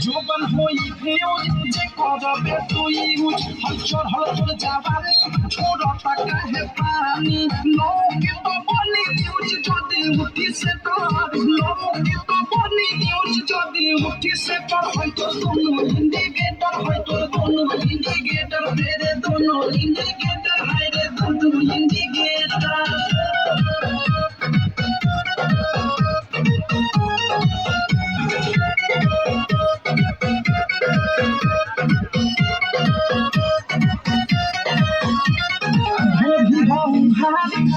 জোবান হই ফেউজ যে করবে তুই ইউজ হলচর হলচর যাবানি ছোড় টাকা হে পানি লোকে তো বলি ইউজ যদি উঠিছে তোর লোকে তো বলি ইউজ যদি উঠিছে তোর হয়তো কোনো ইন্ডিকেটর হয়তো কোনো ইন্ডিকেটর তেরে কোনো ইন্ডিকেটর হাইরে কোনো ইন্ডিকেটর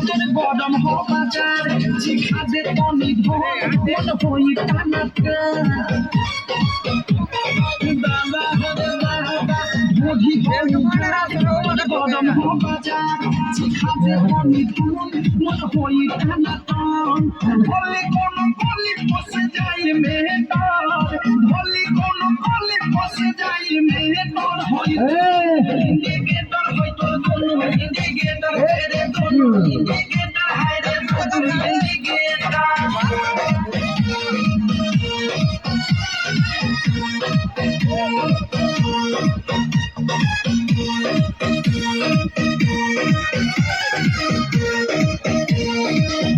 তোর গরম হবাজার জিখাবে তনি ধন মন হই টানাটা বাবা বাবা বুঝি তোর গরম হবাজার জিখাবে তনি ধন মন হই টানাটন বলি কোন বলি বসে যাই মেহতার বলি কোন বলি বসে যাই মেহতার হই ইন্ডিকেটর হই তোর কোন ইন্ডিকেটর তেরে কোন ইন্ডিকেটর হাইরে কোন ইন্ডিকেটর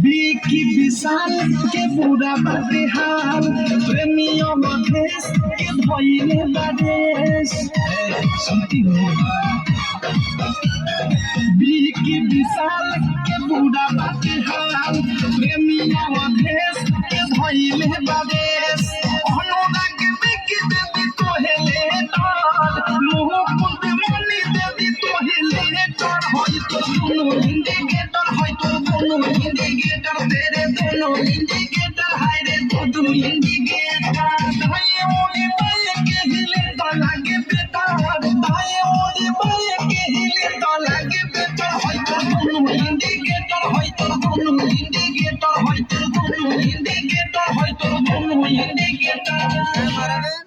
বিকি বিশাল के बुरा बाटे हाल प्रेमियों मधेश के भइले बादेश सुनती हो बिकी विशाल के बुरा बाटे हाल प्रेमियों मधेश के भइले बादेश अनुराग बिकी देवी तोहेले तार मुह पुत मनी देवी तोहेले तार হয়তো কোনো ইন্ডিকেটর হয়তো কোনো ইন্ডিকেটর তেরে কোনো ইন্ডিকেটর হাইরে কোনো ইন্ডিকেটর ভাই ওরে ভাই কে হিলে তো লাগে বেটার ভাই ওরে ভাই কে হিলে তো লাগে বেটার হয়তো কোনো ইন্ডিকেটর হয়তো কোনো ইন্ডিকেটর হয়তো কোনো ইন্ডিকেটর হয়তো কোনো ইন্ডিকেটর